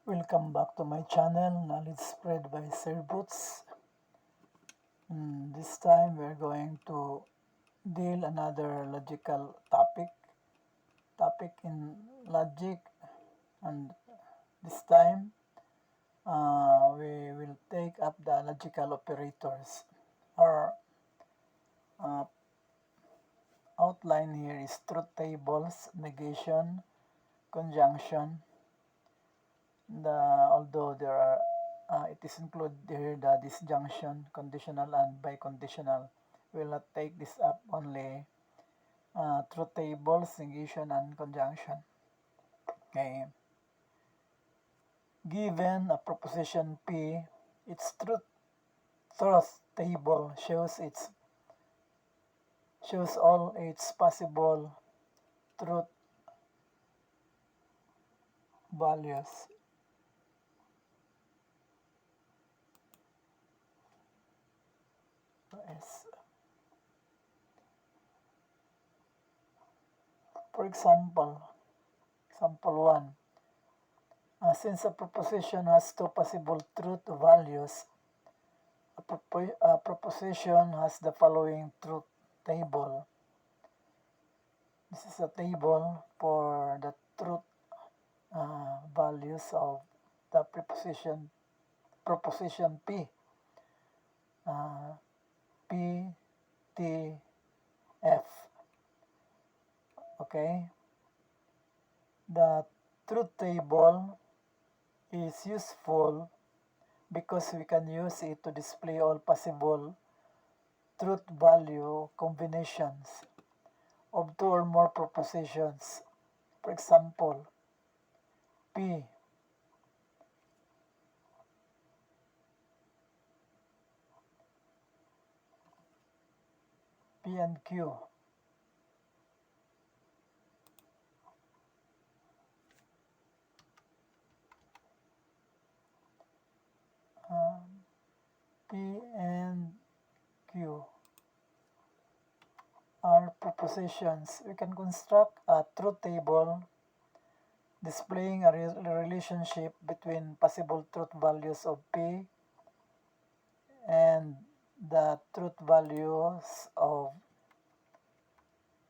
Welcome back to my channel, Knowledge Spread by Sir Boots. This time we're going to deal another logical topic in logic, and this time we will take up the logical operators. Our uh, outline here is truth tables, negation, conjunction. Although there are it is included here the disjunction, conditional and biconditional. We will not take this up only truth tables, negation, and conjunction. Okay. Given a proposition P, its truth table shows all its possible truth values. Yes. For example, example 1. Since a proposition has two possible truth values, a proposition has the following truth table. This is a table for the truth values of the proposition P. P, T, F. Okay? The truth table is useful because we can use it to display all possible truth value combinations of two or more propositions. For example, P and Q. P and Q are propositions. We can construct a truth table displaying a relationship between possible truth values of P and the truth values of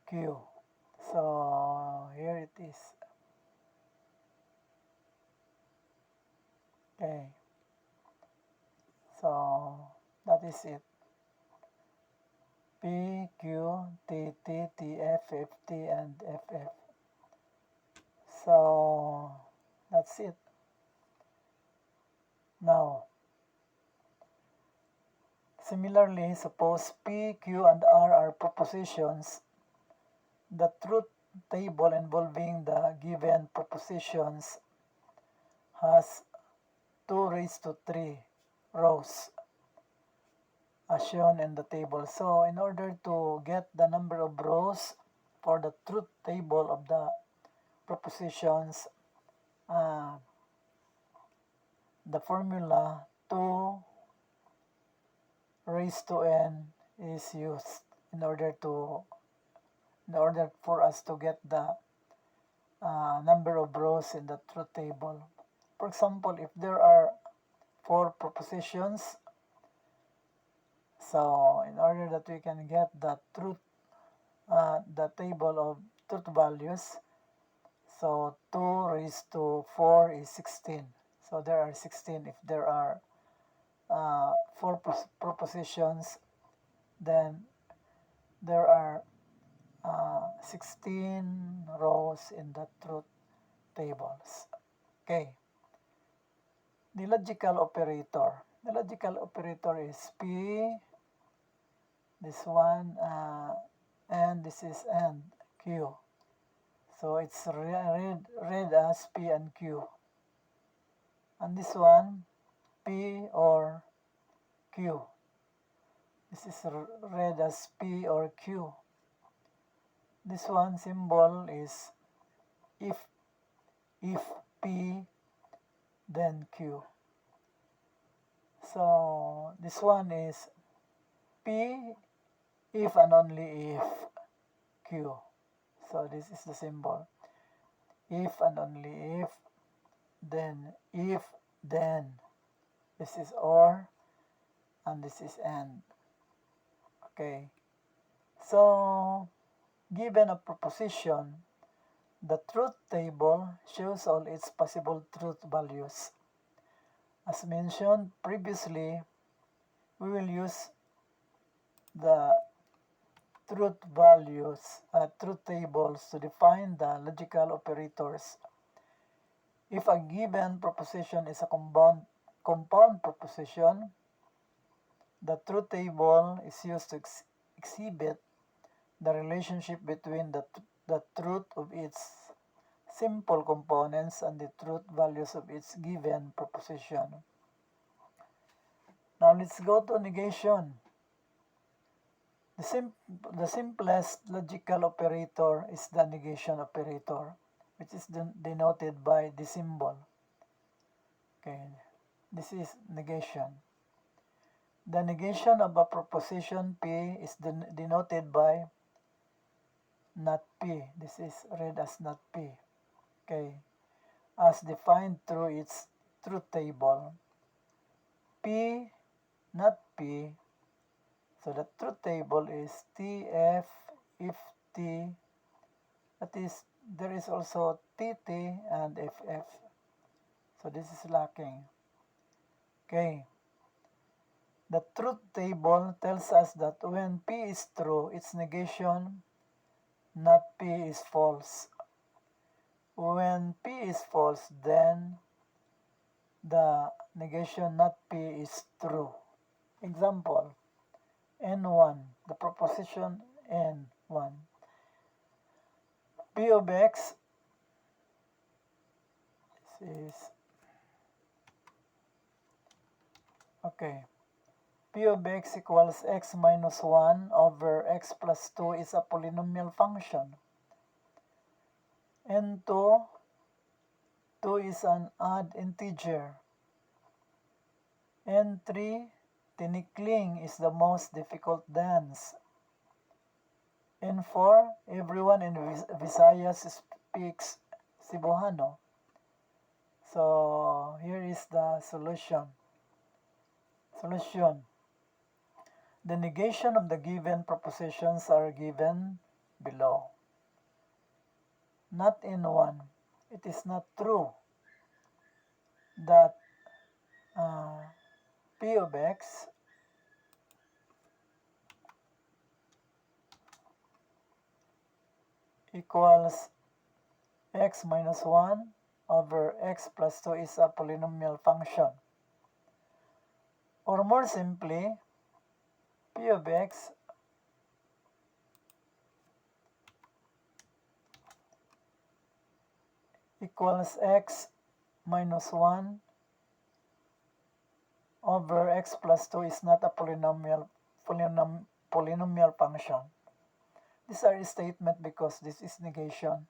Q. So here it is. Okay. So that is it. P, Q, T, T, T, F, F, T, and F, F. So that's it. Now, similarly, suppose P, Q, and R are propositions. The truth table involving the given propositions has 2 raised to 3 rows as shown in the table. So in order to get the number of rows for the truth table of the propositions, the formula 2 raised to n is used in order for us to get the number of rows in the truth table. For example, if there are 4 propositions, so in order that we can get the table of truth values, so 2 raised to 4 is 16. So there are 16. If there are 4 propositions, then there are 16 rows in the truth tables. Okay. The logical operator. The logical operator is P, this one, and this is and Q. So it's read as P and Q. And this one, P or Q. This is read as P or Q. This one symbol is if P, then Q. So this one is P if and only if Q. So this is the symbol. If and only if, then if, then. This is or, and this is and. Okay. So, given a proposition, the truth table shows all its possible truth values. As mentioned previously, we will use the truth tables to define the logical operators. If a given proposition is a compound proposition, the truth table is used to exhibit the relationship between the truth of its simple components and the truth values of its given proposition. Now let's go to negation. The simplest logical operator is the negation operator, which is denoted by the symbol. Okay, this is negation. The negation of a proposition P is denoted by not P. This is read as not P. Okay, as defined through its truth table. P, not P. So the truth table is TF if T, that is, there is also TT and FF. So this is lacking. Okay. The truth table tells us that when P is true, its negation, not P, is false. When P is false, then the negation not P is true. Example, N1, the proposition N1. P of X, this is, okay, P of X equals X minus 1 over X plus 2 is a polynomial function. N2, 2 is an odd integer. N3, tinikling is the most difficult dance. N4, everyone in Visayas speaks Cebuano. So here is the solution. The negation of the given propositions are given below. Not in one. It is not true that P of X equals X minus 1 over X plus 2 is a polynomial function. Or more simply, P of X equals X minus 1 over X plus 2 is not a polynomial function. These are a statement because this is negation.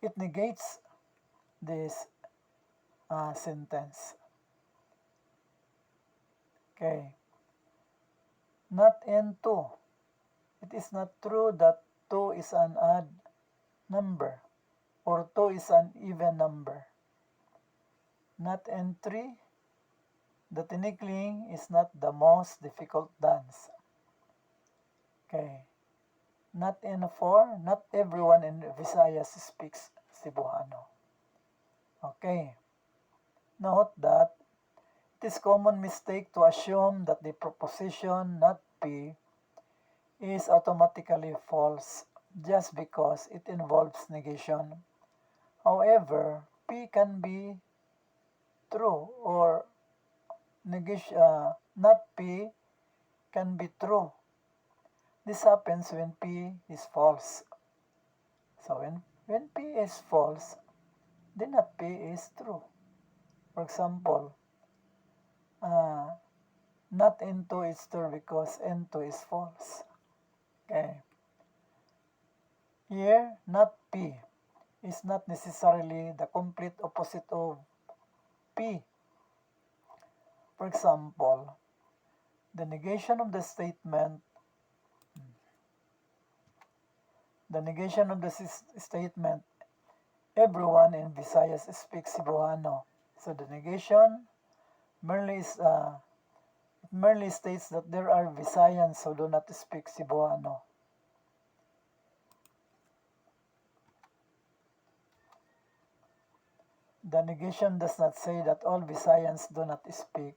It negates this sentence. Okay. Not N2. It is not true that 2 is an odd number or 2 is an even number. Not N3. The tinikling is not the most difficult dance. Okay. Not N4. Not everyone in Visayas speaks Cebuano. Okay. Note that it is common mistake to assume that the proposition not P is automatically false just because it involves negation. However, P can be true or negation, not P can be true. This happens when P is false. So when P is false, then not P is true. For example, not N2 is true because N2 is false. Okay. Here, not P is not necessarily the complete opposite of P. For example, the negation of the statement everyone in Visayas speaks Cebuano. So the negation merely is it merely states that there are Visayans who do not speak Cebuano. The negation does not say that all Visayans do not speak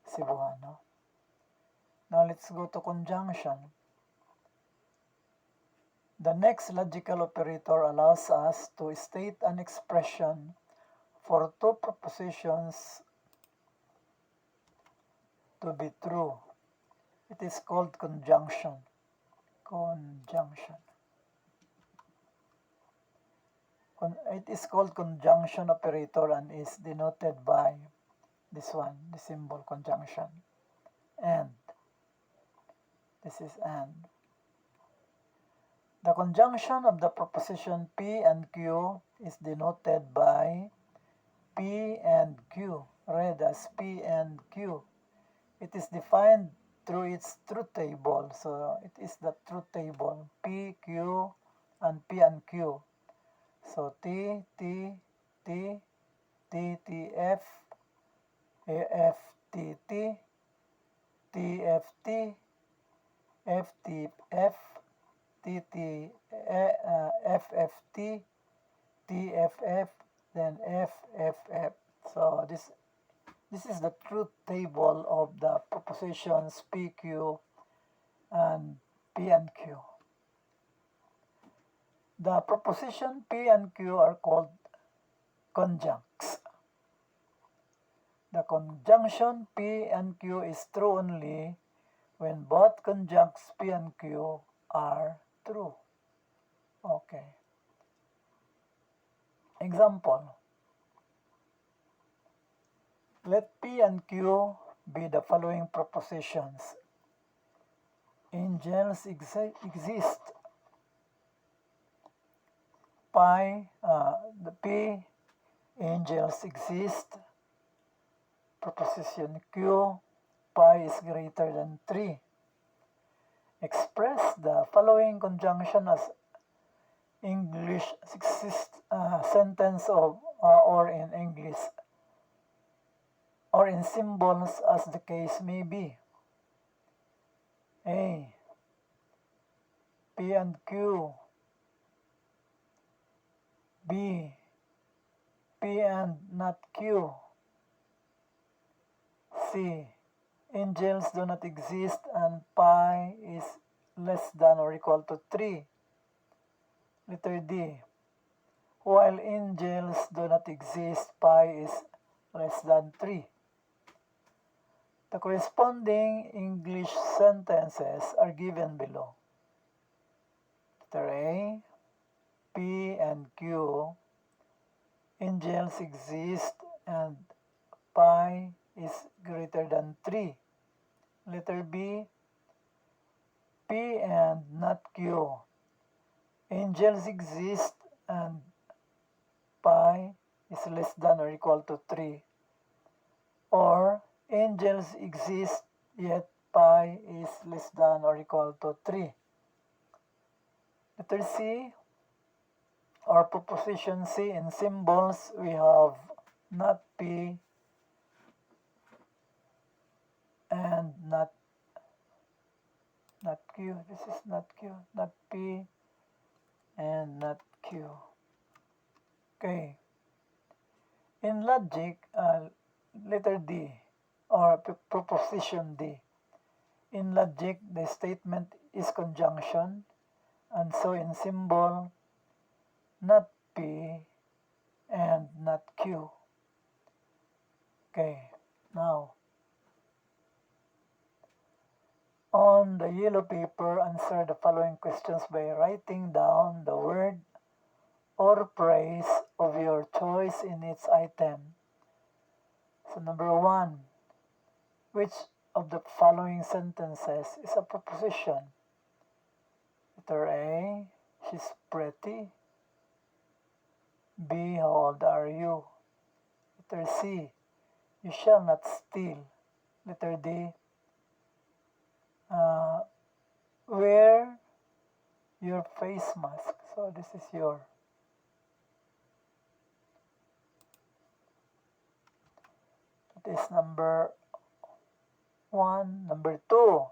Cebuano. Now let's go to conjunction. The next logical operator allows us to state an expression for two propositions to be true. It is called conjunction. Conjunction. It is called conjunction operator and is denoted by this one, the symbol conjunction. And. This is and. The conjunction of the proposition P and Q is denoted by P and Q, read as P and Q. It is defined through its truth table. So it is the truth table, P, Q, and P and Q. So T, T, T, T, T, F, F, T, T, T, F, T, F, T, F, T, T, F, F, T, T, F, F, then F, F, F. So this is the truth table of the propositions P, Q, and P and Q. The proposition P and Q are called conjuncts. The conjunction P and Q is true only when both conjuncts P and Q are true. Okay. Example. Let P and Q be the following propositions. Angels exist. The P, angels exist. Proposition Q, pi is greater than 3. Express the following conjunction as English sentence of or in English or in symbols as the case may be. A. P and Q. B. P and not Q. C. Angels do not exist and pi is less than or equal to 3. Letter D. While angels do not exist, pi is less than 3. The corresponding English sentences are given below. Letter A. P and Q. Angels exist and pi is greater than 3. Letter B. P and not Q. Angels exist and pi is less than or equal to 3. Or angels exist yet pi is less than or equal to 3. Letter C, or proposition C, in symbols we have not P and not Q. This is not Q, not P and not Q. Okay. In logic, letter D, or proposition D. In logic, the statement is conjunction, and so in symbol, not P and not Q. Okay, now, on the yellow paper, answer the following questions by writing down the word or phrase of your choice in its item. So number 1, which of the following sentences is a proposition? Letter A, she's pretty. B, how old are you? Letter C, you shall not steal. Letter D, wear your face mask. So this is your is number 1. Number 2.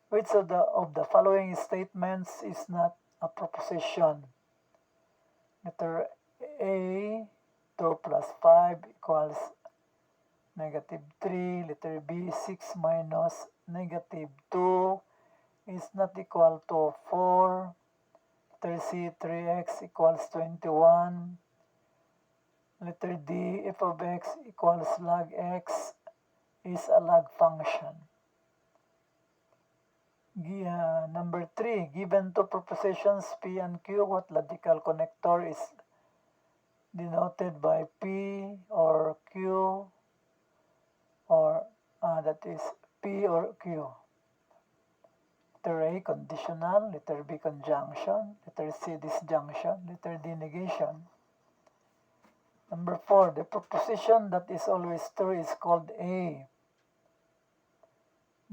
Which of the following statements is not a proposition? Letter A, 2 plus 5 equals negative 3. Letter B, 6 minus negative 2 is not equal to 4. Letter C, 3x equals 21. Letter D, f of x equals log x is a log function. Number 3, given two propositions P and Q, what logical connector is denoted by P or Q, or that is P or Q? Letter A, conditional. Letter B, conjunction. Letter C, disjunction. Letter D, negation. Number 4, the proposition that is always true is called A.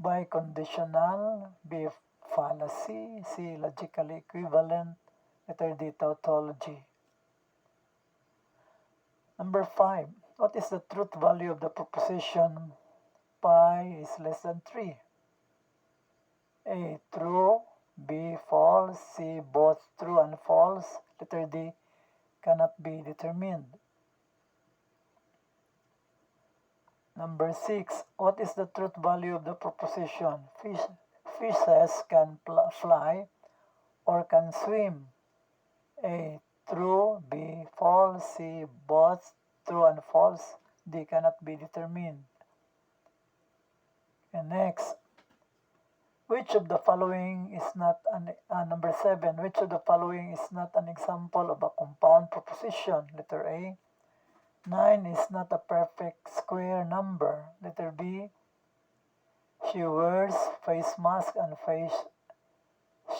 Biconditional. B, fallacy. C, logically equivalent. Letter D, tautology. Number 5, what is the truth value of the proposition pi is less than 3? A, true. B, false. C, both true and false. Letter D, cannot be determined. Number 6, what is the truth value of the proposition fishes can fly or can swim? A, true. B, false. C, both true and false. D, cannot be determined. And next, which of the following is not number 7, which of the following is not an example of a compound proposition? Letter A, 9 is not a perfect square number. Letter B, she wears face mask and face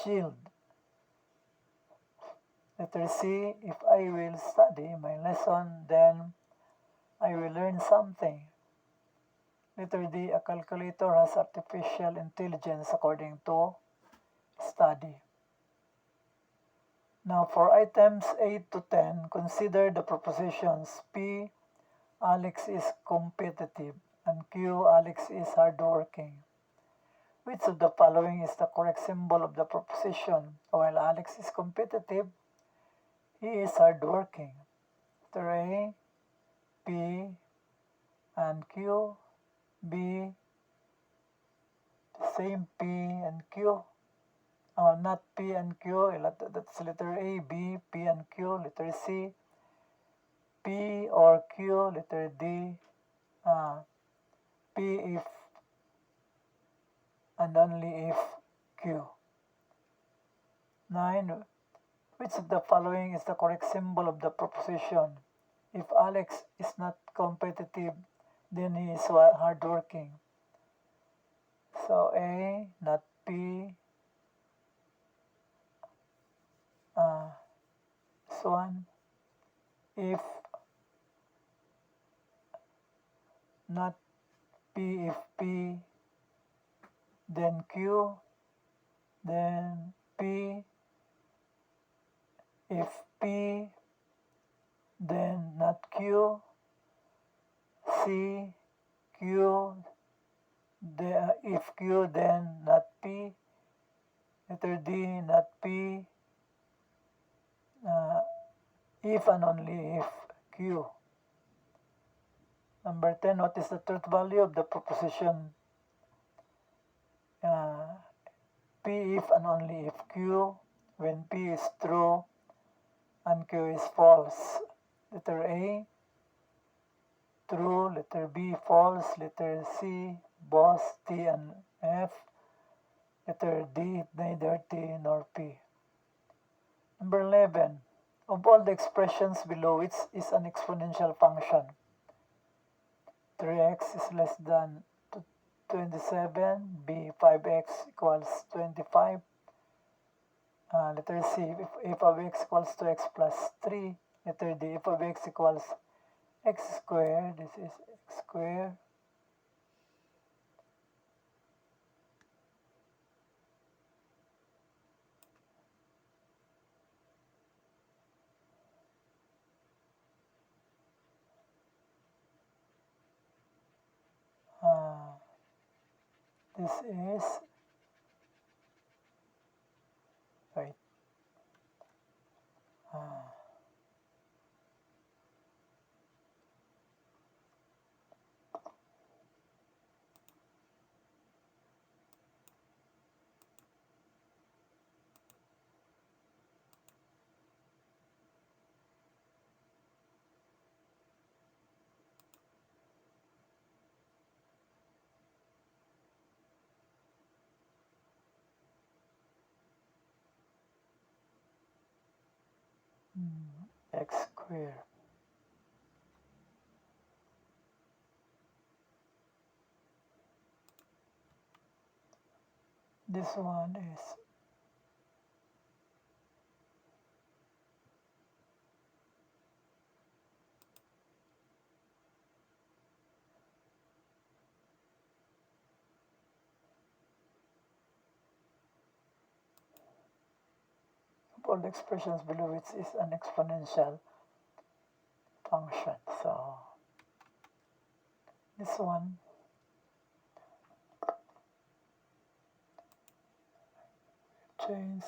shield. Letter C, if I will study my lesson, then I will learn something. Letter D, a calculator has artificial intelligence according to study. Now for items 8 to 10, consider the propositions P, Alex is competitive, and Q, Alex is hardworking. Which of the following is the correct symbol of the proposition? While Alex is competitive, he is hardworking. Letter A, P, and Q. B, same P and Q. Not P and Q. That's letter A, B, P and Q. Letter C, P or Q. Letter D, P if and only if Q. 9. Which of the following is the correct symbol of the proposition? If Alex is not competitive, then he is hardworking. So A, not P. This one, if not P, if P, then Q, then P, if P, then not Q, C, Q, if Q, then not P, letter D, not P, if and only if Q. Number 10, what is the truth value of the proposition P if and only if Q, when P is true and Q is false? Letter A, true. Letter B, false. Letter C, both T and F. Letter D, neither T nor P. Number 11, of all the expressions below, which is an exponential function? 3x is less than 27. B, 5x equals 25. Letter C, if f of x equals 2x plus 3. Letter D, f of x equals x squared. This is x squared. This is, wait, x squared. This one is all the expressions below which is an exponential function. So this one change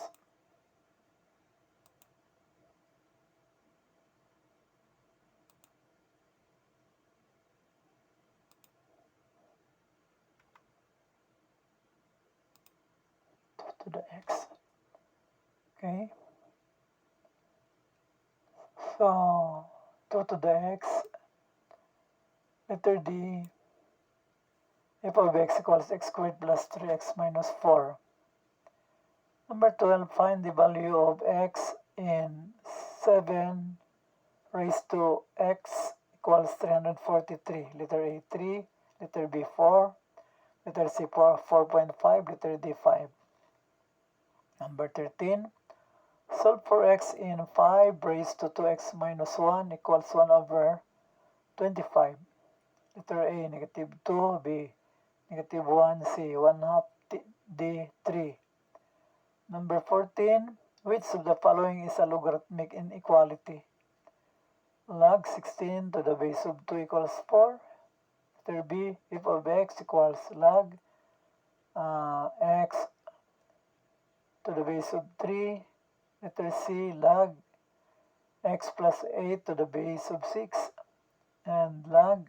to the x. Okay, so 2 to the x, letter D, f of x equals x squared plus 3x minus 4. Number 12, find the value of x in 7 raised to x equals 343. Letter A 3, letter B 4, letter C 4.5, letter D 5. Number 13, solve for x in 5 raised to 2x minus 1 equals 1 over 25. Letter A, negative 2, B, negative 1, C, 1 half, D, 3. Number 14, which of the following is a logarithmic inequality? Log 16 to the base of 2 equals 4. Letter B, f of x equals log x to the base of 3. Letter C, log x plus 8 to the base of 6. And log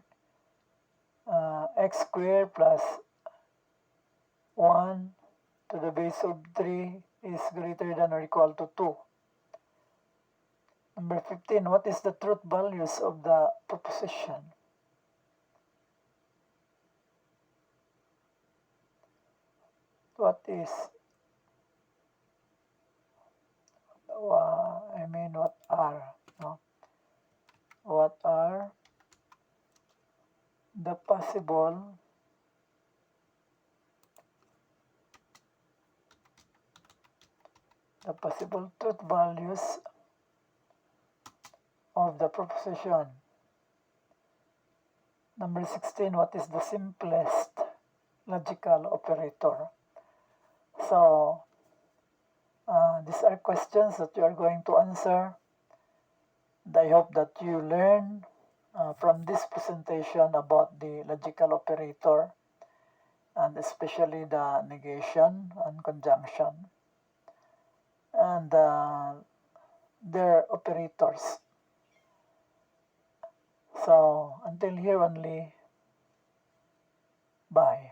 x squared plus 1 to the base of 3 is greater than or equal to 2. Number 15, what is the truth values of the proposition? What is, what are, no? What are the possible truth values of the proposition? Number 16, what is the simplest logical operator? So, these are questions that you are going to answer. And I hope that you learn from this presentation about the logical operator and especially the negation and conjunction and their operators. So, until here only, bye.